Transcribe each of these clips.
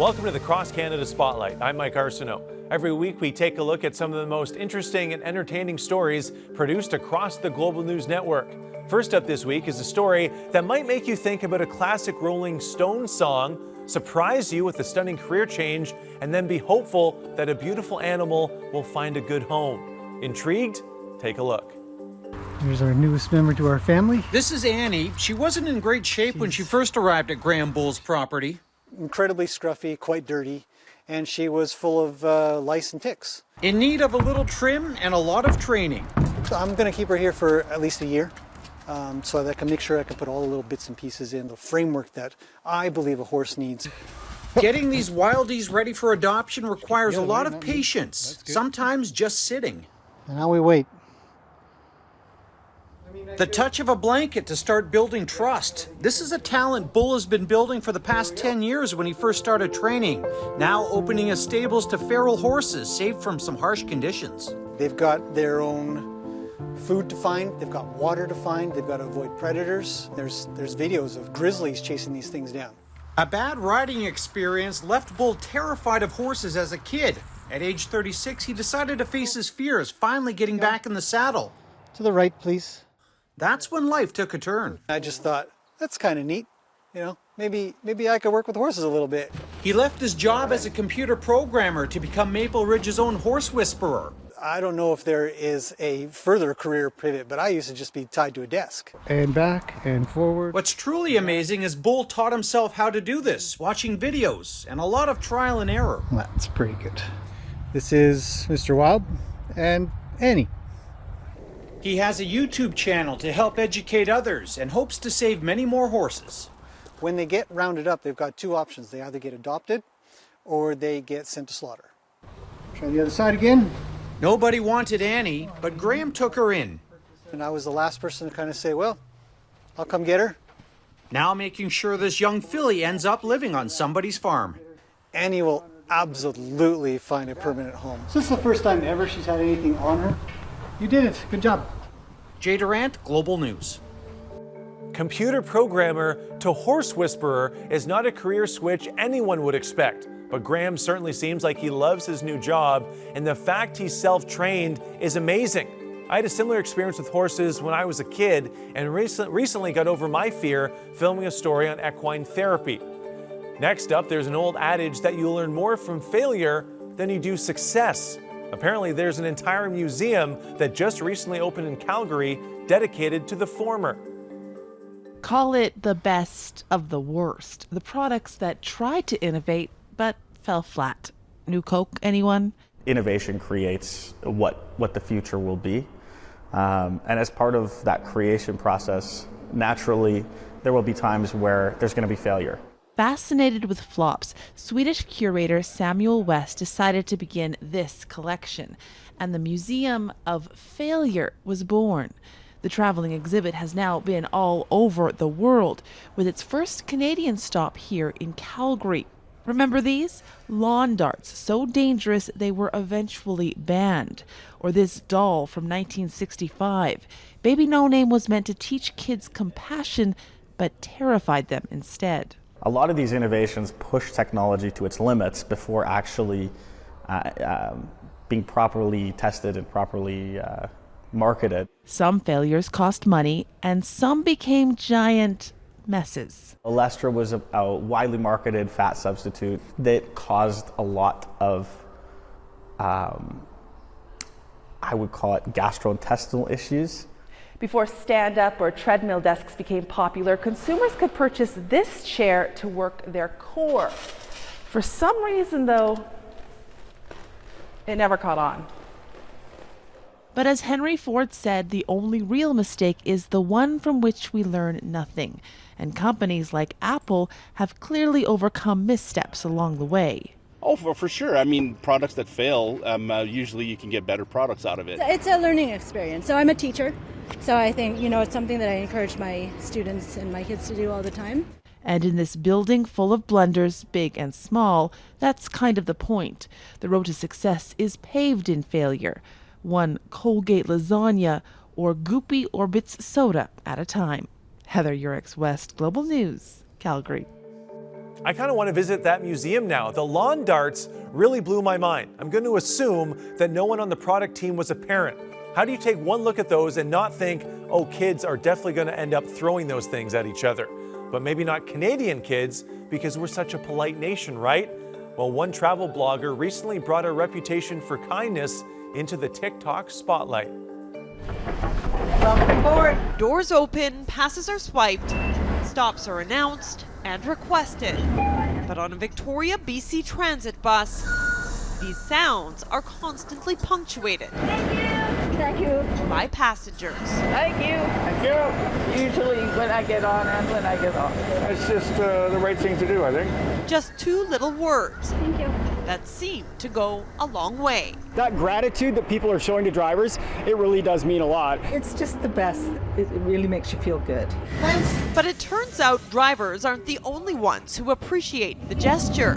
Welcome to the Cross Canada Spotlight. I'm Mike Arsenault. Every week we take a look at some of the most interesting and entertaining stories produced across the Global News Network. First up this week is a story that might make you think about a classic Rolling Stones song, surprise you with a stunning career change, and then be hopeful that a beautiful animal will find a good home. Intrigued? Take a look. Here's our newest member to our family. This is Annie. She wasn't in great shape when she first arrived at Graham Bull's property. Incredibly scruffy, quite dirty, and she was full of lice and ticks. In need of a little trim and a lot of training. So I'm going to keep her here for at least a year, so that I can make sure I can put all the little bits and pieces in the framework that I believe a horse needs. Getting these wildies ready for adoption requires a lot of patience, sometimes just sitting. And now we wait. The touch of a blanket to start building trust. This is a talent Bull has been building for the past 10 years when he first started training, now opening his stables to feral horses saved from some harsh conditions. They've got their own food to find, they've got water to find, they've got to avoid predators. There's videos of grizzlies chasing these things down. A bad riding experience left Bull terrified of horses as a kid. At age 36, he decided to face his fears, finally getting back in the saddle. To the right, please. That's when life took a turn. I just thought, that's kind of neat. You know, maybe I could work with horses a little bit. He left his job as a computer programmer to become Maple Ridge's own horse whisperer. I don't know if there is a further career pivot, but I used to just be tied to a desk. And back and forward. What's truly amazing is Bull taught himself how to do this, watching videos and a lot of trial and error. That's pretty good. This is Mr. Wild and Annie. He has a YouTube channel to help educate others and hopes to save many more horses. When they get rounded up, they've got two options. They either get adopted or they get sent to slaughter. Try the other side again. Nobody wanted Annie, but Graham took her in. And I was the last person to kind of say, well, I'll come get her. Now making sure this young filly ends up living on somebody's farm. Annie will absolutely find a permanent home. Is this the first time ever she's had anything on her? You did it. Good job. Jay Durant, Global News. Computer programmer to horse whisperer is not a career switch anyone would expect. But Graham certainly seems like he loves his new job, and the fact he's self-trained is amazing. I had a similar experience with horses when I was a kid, and recently got over my fear filming a story on equine therapy. Next up, there's an old adage that you learn more from failure than you do success. Apparently, there's an entire museum that just recently opened in Calgary dedicated to the former. Call it the best of the worst. The products that tried to innovate but fell flat. New Coke, anyone? Innovation creates what the future will be. And as part of that creation process, naturally, there will be times where there's going to be failure. Fascinated with flops, Swedish curator Samuel West decided to begin this collection, and the Museum of Failure was born. The traveling exhibit has now been all over the world, with its first Canadian stop here in Calgary. Remember these? Lawn darts, so dangerous they were eventually banned. Or this doll from 1965. Baby No Name was meant to teach kids compassion, but terrified them instead. A lot of these innovations push technology to its limits before actually being properly tested and properly marketed. Some failures cost money, and some became giant messes. Olestra was a widely marketed fat substitute that caused a lot of, I would call it gastrointestinal issues. Before stand-up or treadmill desks became popular, consumers could purchase this chair to work their core. For some reason, though, it never caught on. But as Henry Ford said, the only real mistake is the one from which we learn nothing. And companies like Apple have clearly overcome missteps along the way. Oh, for sure. I mean, products that fail, usually you can get better products out of it. It's a learning experience. So I'm a teacher. So I think, it's something that I encourage my students and my kids to do all the time. And in this building full of blunders, big and small, that's kind of the point. The road to success is paved in failure. One Colgate lasagna or Goopy Orbits soda at a time. Heather Yurex West, Global News, Calgary. I kind of want to visit that museum now. The lawn darts really blew my mind. I'm going to assume that no one on the product team was a parent. How do you take one look at those and not think, oh, kids are definitely going to end up throwing those things at each other? But maybe not Canadian kids, because we're such a polite nation, right? Well, one travel blogger recently brought a reputation for kindness into the TikTok spotlight. Welcome aboard. Doors open, passes are swiped, stops are announced and requested. But on a Victoria, BC transit bus, these sounds are constantly punctuated. Thank you. By passengers. Thank you. Thank you. Usually when I get on and when I get off. It's just the right thing to do, I think. Just two little words. Thank you. That seem to go a long way. That gratitude that people are showing to drivers, it really does mean a lot. It's just the best. It really makes you feel good. But it turns out drivers aren't the only ones who appreciate the gesture.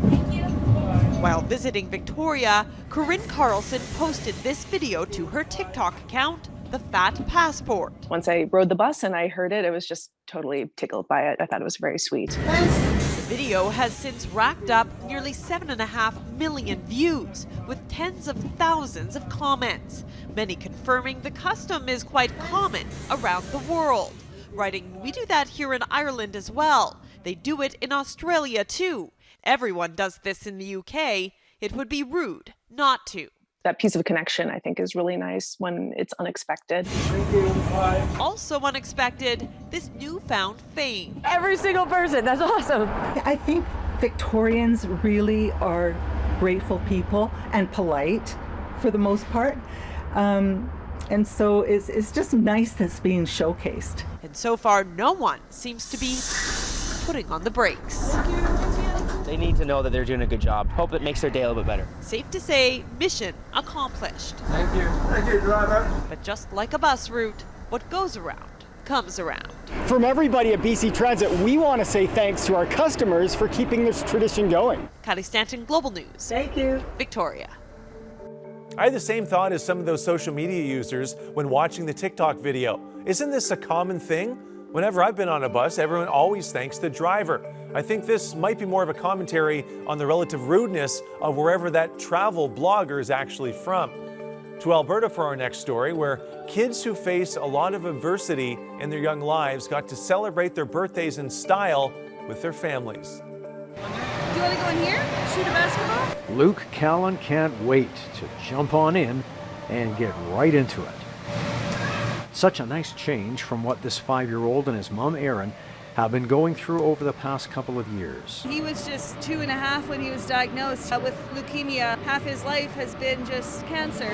While visiting Victoria, Corinne Carlson posted this video to her TikTok account, The Fat Passport. Once I rode the bus and I heard it, I was just totally tickled by it. I thought it was very sweet. The video has since racked up nearly 7.5 million views, with tens of thousands of comments, many confirming the custom is quite common around the world, writing, "We do that here in Ireland as well. They do it in Australia too. Everyone does this in the UK. It would be rude not to." That piece of connection, I think, is really nice when it's unexpected. Also unexpected, this newfound fame. Every single person. That's awesome. I think Victorians really are grateful people and polite for the most part. And so it's just nice that's being showcased. And so far, no one seems to be putting on the brakes. They need to know that they're doing a good job. Hope it makes their day a little bit better. Safe to say, mission accomplished. Thank you. Thank you, driver. But just like a bus route, what goes around comes around. From everybody at BC Transit, we want to say thanks to our customers for keeping this tradition going. Kylie Stanton, Global News. Thank you. Victoria. I had the same thought as some of those social media users when watching the TikTok video. Isn't this a common thing? Whenever I've been on a bus, everyone always thanks the driver. I think this might be more of a commentary on the relative rudeness of wherever that travel blogger is actually from. To Alberta for our next story, where kids who face a lot of adversity in their young lives got to celebrate their birthdays in style with their families. Do you want to go in here? Shoot a basketball? Luke Callan can't wait to jump on in and get right into it. Such a nice change from what this 5-year-old and his mom, Erin, have been going through over the past couple of years. He was just 2.5 when he was diagnosed with leukemia. Half his life has been just cancer.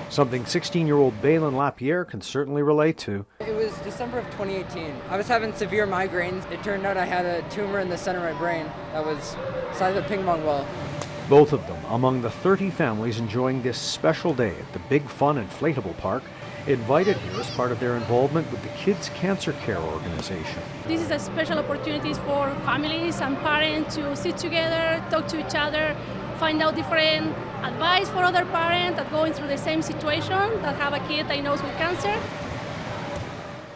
Something 16-year-old Balin Lapierre can certainly relate to. It was December of 2018. I was having severe migraines. It turned out I had a tumor in the center of my brain that was the size of a ping pong ball. Both of them among the 30 families enjoying this special day at the Big Fun Inflatable Park, invited here as part of their involvement with the Kids Cancer Care organization. This is a special opportunity for families and parents to sit together, talk to each other, find out different advice for other parents that are going through the same situation, that have a kid diagnosed with cancer.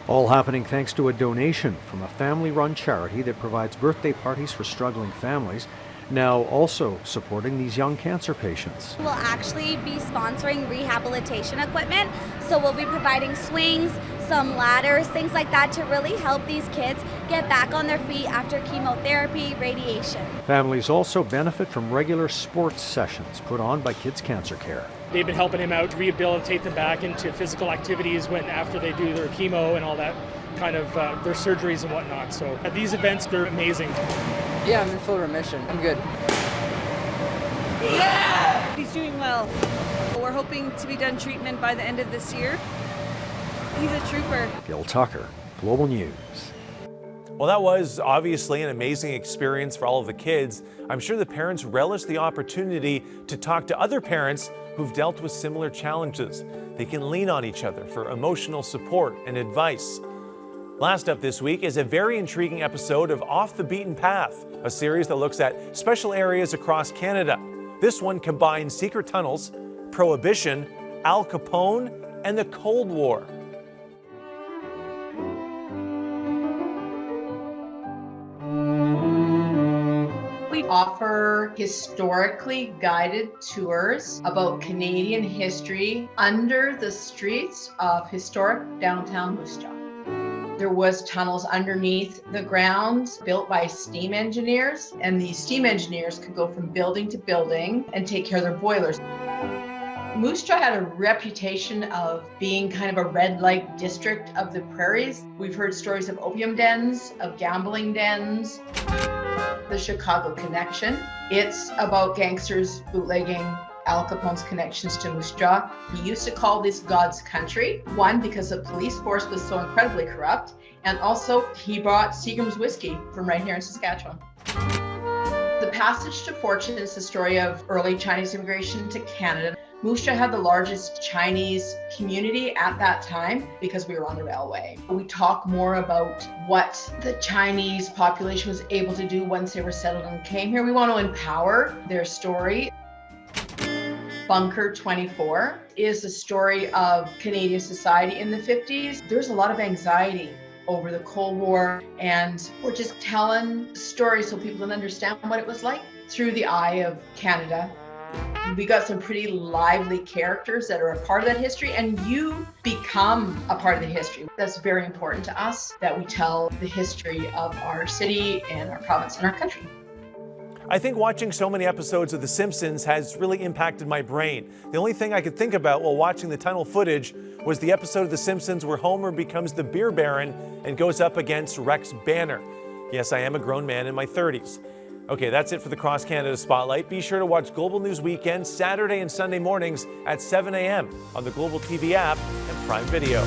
All happening thanks to a donation from a family-run charity that provides birthday parties for struggling families, now also supporting these young cancer patients. We'll actually be sponsoring rehabilitation equipment, so we'll be providing swings, some ladders, things like that to really help these kids get back on their feet after chemotherapy, radiation. Families also benefit from regular sports sessions put on by Kids Cancer Care. They've been helping him out to rehabilitate them back into physical activities after they do their chemo and all that kind of their surgeries and whatnot. So at these events, they're amazing. Yeah, I'm in full remission. I'm good. Yeah! He's doing well. We're hoping to be done treatment by the end of this year. He's a trooper. Gil Tucker, Global News. Well, that was obviously an amazing experience for all of the kids. I'm sure the parents relish the opportunity to talk to other parents who've dealt with similar challenges. They can lean on each other for emotional support and advice. Last up this week is a very intriguing episode of Off the Beaten Path, a series that looks at special areas across Canada. This one combines secret tunnels, Prohibition, Al Capone, and the Cold War. offer historically guided tours about Canadian history under the streets of historic downtown Moose Jaw. There was tunnels underneath the ground built by steam engineers, and these steam engineers could go from building to building and take care of their boilers. Moose Jaw had a reputation of being kind of a red light district of the prairies. We've heard stories of opium dens, of gambling dens. The Chicago Connection. It's about gangsters bootlegging Al Capone's connections to Moose Jaw. He used to call this God's country, one, because the police force was so incredibly corrupt, and also he brought Seagram's whiskey from right here in Saskatchewan. The Passage to Fortune is the story of early Chinese immigration to Canada. Moose Jaw had the largest Chinese community at that time because we were on the railway. We talk more about what the Chinese population was able to do once they were settled and came here. We want to empower their story. Bunker 24 is the story of Canadian society in the 50s. There's a lot of anxiety over the Cold War, and we're just telling stories so people can understand what it was like through the eye of Canada. We got some pretty lively characters that are a part of that history, and you become a part of the history. That's very important to us, that we tell the history of our city and our province and our country. I think watching so many episodes of The Simpsons has really impacted my brain. The only thing I could think about while watching the tunnel footage was the episode of The Simpsons where Homer becomes the beer baron and goes up against Rex Banner. Yes, I am a grown man in my 30s. Okay, that's it for the Cross Canada Spotlight. Be sure to watch Global News Weekend Saturday and Sunday mornings at 7 a.m. on the Global TV app and Prime Video.